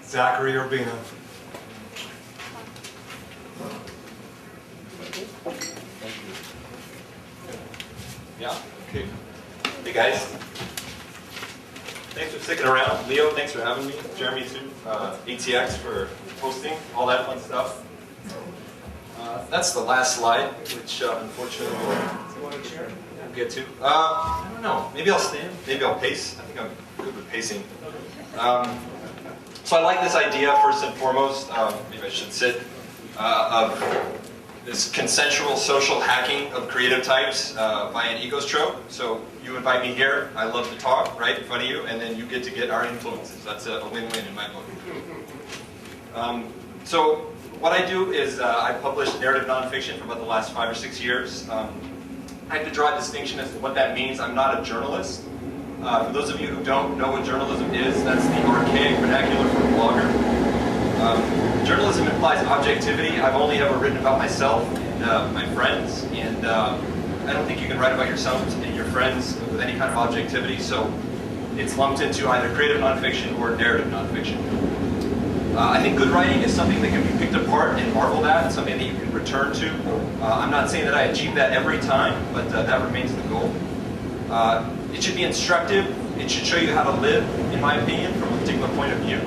Zachary Urbina. Yeah? Okay. Hey guys. Thanks for sticking around. Leo, thanks for having me. Jeremy too. ATX for hosting, all that fun stuff. That's the last slide, which unfortunately we'll get to. I don't know. Maybe I'll stand. Maybe I'll pace. I think I'm good with pacing. So I like this idea, first and foremost, maybe I should sit, of this consensual social hacking of creative types by an ego-stroke. So you invite me here, I love to talk right in front of you, and then you get to get our influences. That's a win-win in my book. So what I do is I publish narrative nonfiction for about the last 5 or 6 years. I have to draw a distinction as to what that means. I'm not a journalist. For those of you who don't know what journalism is, that's the archaic vernacular for a blogger. Journalism implies objectivity. I've only ever written about myself and my friends, and I don't think you can write about yourself and your friends with any kind of objectivity, so it's lumped into either creative nonfiction or narrative nonfiction. I think good writing is something that can be picked apart and marveled at, and something that you can return to. I'm not saying that I achieve that every time, but that remains the goal. It should be instructive. It should show you how to live, in my opinion, from a particular point of view.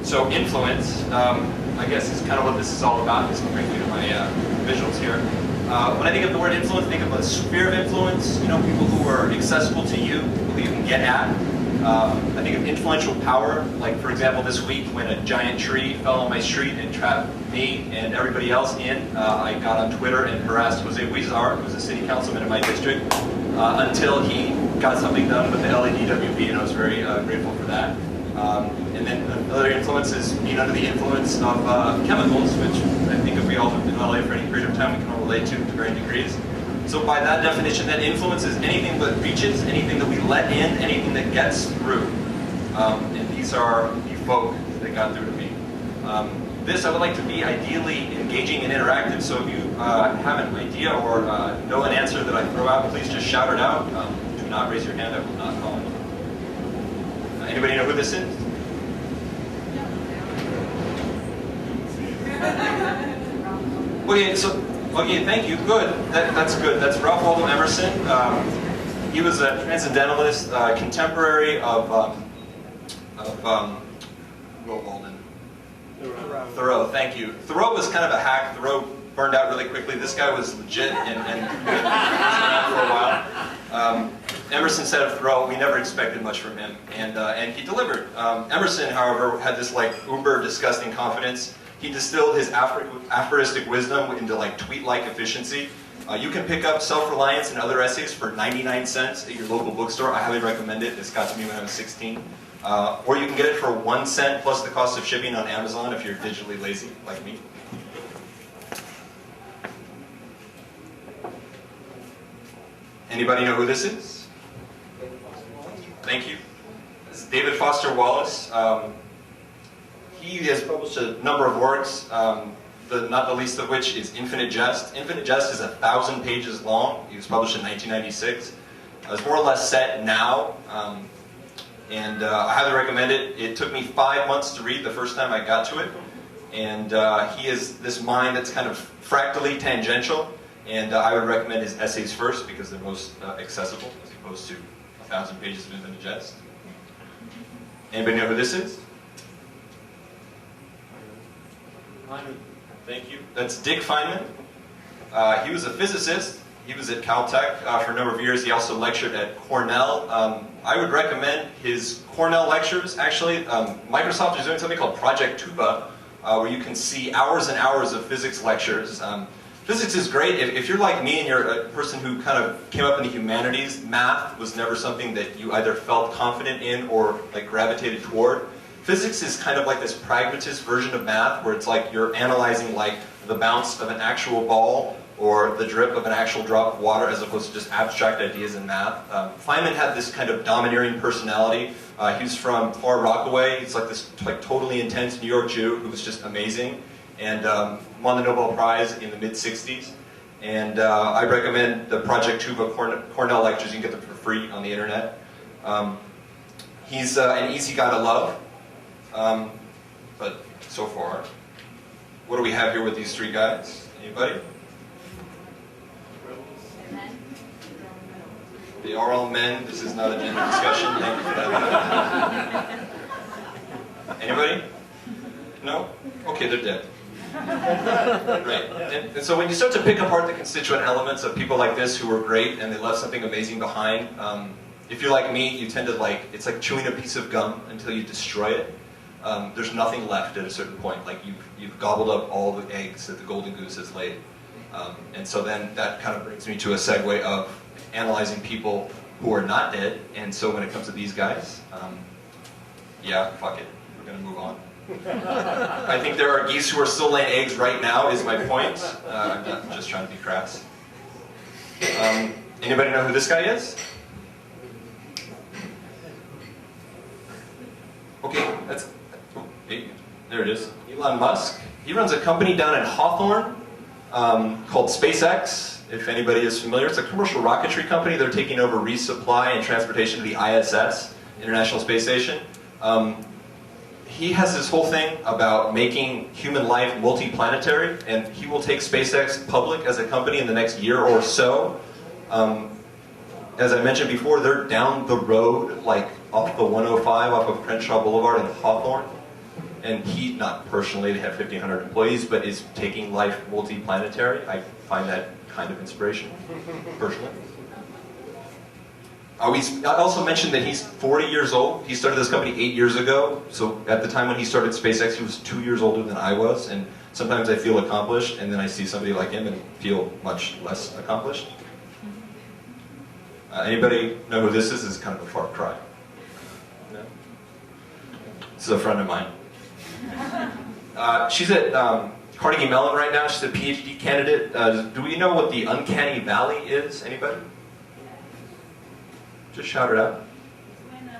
So influence, I guess, is kind of what this is all about. Just bring me to my visuals here. When I think of the word influence, I think of a sphere of influence. You know, people who are accessible to you, who you can get at. I think of influential power, like for example this week when a giant tree fell on my street and trapped me and everybody else in. I got on Twitter and harassed Jose Huizar, who was a city councilman in my district, until he got something done with the LADWP, and I was very grateful for that. And then another influence is being under the influence of chemicals, which I think if we all lived in LA for any period of time, we can all relate to varying degrees. So by that definition, that influence is anything that reaches, anything that we let in, anything that gets through. And these are the folk that got through to me. This I would like to be ideally engaging and interactive, so if you have an idea or know an answer that I throw out, please just shout it out. Do not raise your hand, I will not call on you. Anybody know who this is? Okay, thank you. Good. That's good. That's Ralph Waldo Emerson. He was a transcendentalist, contemporary of Will Walden. Thoreau. Thank you. Thoreau was kind of a hack. Thoreau burned out really quickly. This guy was legit and was around for a while. Emerson said of Thoreau, we never expected much from him, and he delivered. Emerson, however, had this like uber disgusting confidence. He distilled his aphoristic wisdom into like tweet-like efficiency. You can pick up Self-Reliance and other essays for 99 cents at your local bookstore. I highly recommend it. This got to me when I was 16. Or you can get it for 1 cent plus the cost of shipping on Amazon if you're digitally lazy, like me. Anybody know who this is? Thank you. This is David Foster Wallace. He has published a number of works, not the least of which is Infinite Jest. Infinite Jest is 1,000 pages long. He was published in 1996. It's more or less set now, and I highly recommend it. It took me 5 months to read the first time I got to it, and he is this mind that's kind of fractally tangential, and I would recommend his essays first because they're most accessible as opposed to 1,000 pages of Infinite Jest. Anybody know who this is? Thank you. That's Dick Feynman. He was a physicist. He was at Caltech for a number of years. He also lectured at Cornell. I would recommend his Cornell lectures. Actually, Microsoft is doing something called Project Tuba, where you can see hours and hours of physics lectures. Physics is great. If you're like me and you're a person who kind of came up in the humanities, math was never something that you either felt confident in or like gravitated toward. Physics is kind of like this pragmatist version of math where it's like you're analyzing like the bounce of an actual ball or the drip of an actual drop of water as opposed to just abstract ideas in math. Feynman had this kind of domineering personality. He was from Far Rockaway. He's like this like totally intense New York Jew who was just amazing and won the Nobel Prize in the mid-60s. And I recommend the Project Tuba Cornell lectures. You can get them for free on the internet. He's an easy guy to love. But so far, what do we have here with these three guys? Anybody? They are all men. This is not a gender discussion. Thank you for that. Anybody? No? Okay, they're dead. Right. And so when you start to pick apart the constituent elements of people like this who are great and they left something amazing behind, if you're like me, you tend to it's like chewing a piece of gum until you destroy it. There's nothing left at a certain point. Like you've gobbled up all the eggs that the golden goose has laid. And so then that kind of brings me to a segue of analyzing people who are not dead. And so when it comes to these guys, yeah, fuck it. We're going to move on. I think there are geese who are still laying eggs right now, is my point. I'm not just trying to be crass. Anybody know who this guy is? Okay, there it is. Elon Musk. He runs a company down in Hawthorne called SpaceX. If anybody is familiar, it's a commercial rocketry company. They're taking over resupply and transportation to the ISS, International Space Station. He has this whole thing about making human life multi-planetary, and he will take SpaceX public as a company in the next year or so. As I mentioned before, they're down the road, like off the 105, off of Crenshaw Boulevard in Hawthorne. And he, not personally, they have 1,500 employees, but is taking life multi-planetary. I find that kind of inspiration, personally. I also mentioned that he's 40 years old. He started this company 8 years ago. So at the time when he started SpaceX, he was 2 years older than I was. And sometimes I feel accomplished, and then I see somebody like him and feel much less accomplished. Anybody know who this is? This is kind of a far cry. No? This is a friend of mine. She's at Carnegie Mellon right now. She's a PhD candidate. Do we know what the uncanny valley is? Anybody? Just shout it out. When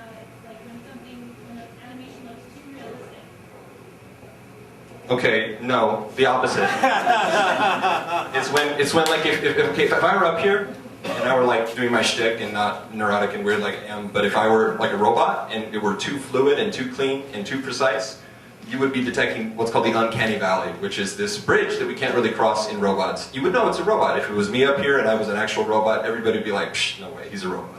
animation looks too realistic. Okay, no, the opposite. it's when like if I were up here and I were like doing my shtick and not neurotic and weird like I am, but if I were like a robot and it were too fluid and too clean and too precise, you would be detecting what's called the uncanny valley, which is this bridge that we can't really cross in robots. You would know it's a robot. If it was me up here and I was an actual robot, everybody would be like, psh, no way, he's a robot.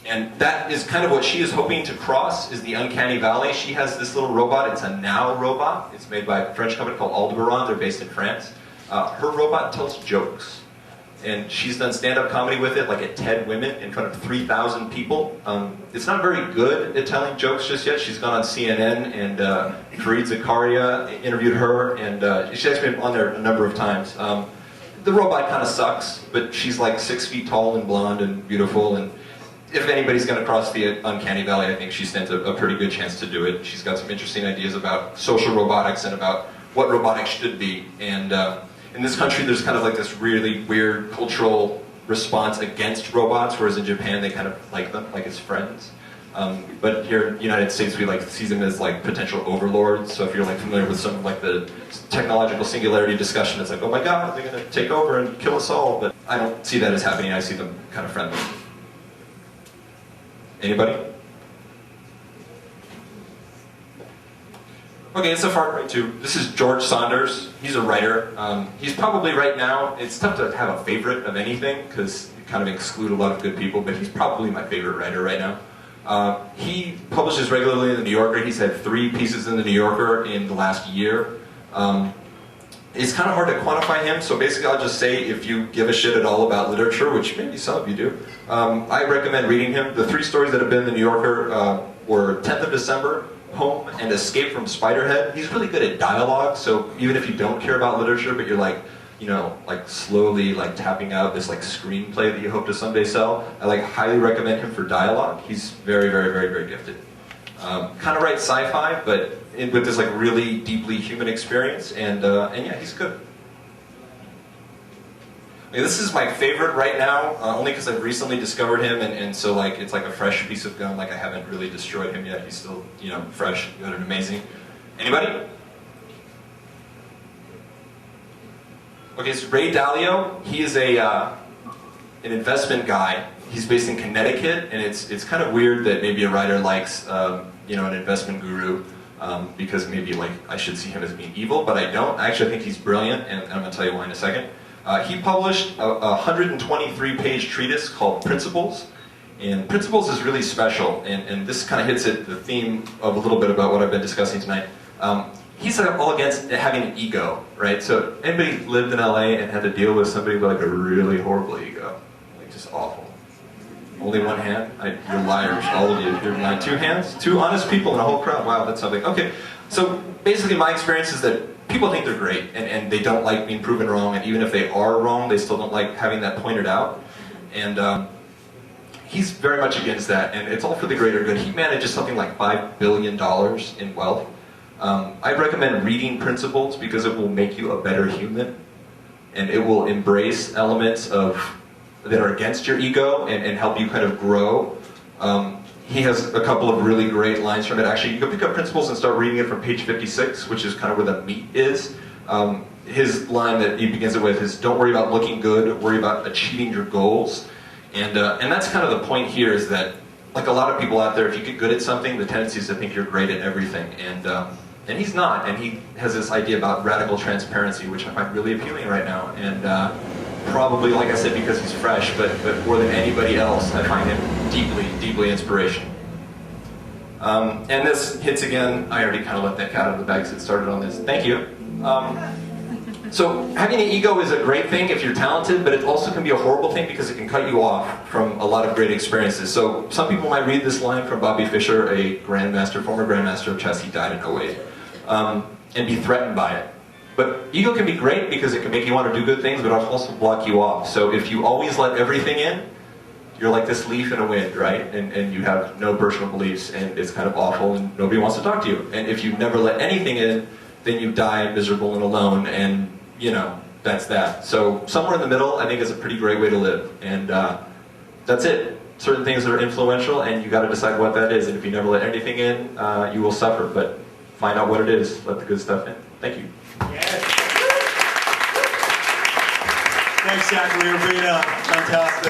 And that is kind of what she is hoping to cross, is the uncanny valley. She has this little robot. It's a Now robot. It's made by a French company called Aldebaran. They're based in France. Her robot tells jokes. And she's done stand-up comedy with it, like at TED Women, in front of 3,000 people. It's not very good at telling jokes just yet. She's gone on CNN, and Fareed Zakaria interviewed her, and she's actually been on there a number of times. The robot kind of sucks, but she's like 6 feet tall and blonde and beautiful, and if anybody's going to cross the uncanny valley, I think she stands a pretty good chance to do it. She's got some interesting ideas about social robotics and about what robotics should be. And in this country, there's kind of like this really weird cultural response against robots, whereas in Japan, they kind of like them, like as friends. But here in the United States, we like see them as like potential overlords. So if you're like familiar with some of like the technological singularity discussion, it's like, oh my God, they're going to take over and kill us all. But I don't see that as happening. I see them kind of friendly. Anybody? Okay, it's a far cry too. This is George Saunders. He's a writer. He's probably right now, it's tough to have a favorite of anything because you kind of exclude a lot of good people, but he's probably my favorite writer right now. He publishes regularly in the New Yorker. He's had 3 pieces in the New Yorker in the last year. It's kind of hard to quantify him, so basically I'll just say if you give a shit at all about literature, which maybe some of you do, I recommend reading him. The 3 stories that have been in the New Yorker were 10th of December, Home, and Escape from Spiderhead. He's really good at dialogue, so even if you don't care about literature, but you're like, you know, like slowly like tapping out this like screenplay that you hope to someday sell, I like highly recommend him for dialogue. He's very, very, very, very gifted. Kind of writes sci-fi, but with this like really deeply human experience, and yeah, he's good. Okay, this is my favorite right now, only because I've recently discovered him, and so like it's like a fresh piece of gum. Like I haven't really destroyed him yet. He's still, you know, fresh, good, and amazing. Anybody? Okay, so Ray Dalio. He is an investment guy. He's based in Connecticut, and it's kind of weird that maybe a writer likes you know, an investment guru. because maybe like I should see him as being evil, but I don't. I actually think he's brilliant, and I'm going to tell you why in a second. He published a 123-page treatise called Principles, and Principles is really special, and this kind of hits at the theme of a little bit about what I've been discussing tonight. He's all against having an ego, right? So anybody lived in LA and had to deal with somebody with like a really horrible ego, like just awful? Only one hand? You're liars, all of you. You're lying. 2 hands? 2 honest people in a whole crowd. Wow, that's something. Okay, so basically my experience is that people think they're great, and they don't like being proven wrong, and even if they are wrong, they still don't like having that pointed out. And he's very much against that, and it's all for the greater good. He manages something like $5 billion in wealth. I recommend reading Principles because it will make you a better human, and it will embrace elements that are against your ego and help you kind of grow. He has a couple of really great lines from it. Actually, you can pick up Principles and start reading it from page 56, which is kind of where the meat is. His line that he begins it with is, don't worry about looking good, worry about achieving your goals. And that's kind of the point here, is that, like a lot of people out there, if you get good at something, the tendency is to think you're great at everything. And he's not, and he has this idea about radical transparency, which I find really appealing right now. And probably, like I said, because he's fresh, but more than anybody else, I find him deeply, deeply inspirational. And this hits again, I already kind of let that cat out of the bag because it started on this. Thank you. So having an ego is a great thing if you're talented, but it also can be a horrible thing because it can cut you off from a lot of great experiences. So some people might read this line from Bobby Fischer, a former grandmaster of chess. He died in 2008, and be threatened by it. But ego can be great because it can make you want to do good things, but it'll also block you off. So if you always let everything in, you're like this leaf in a wind, right? And you have no personal beliefs, and it's kind of awful, and nobody wants to talk to you. And if you never let anything in, then you die miserable and alone, and you know, that's that. So somewhere in the middle, I think, is a pretty great way to live. And that's it. Certain things are influential, and you got to decide what that is. And if you never let anything in, you will suffer. But find out what it is. Let the good stuff in. Thank you. Yes. Thanks, Zachary Urbina. Fantastic.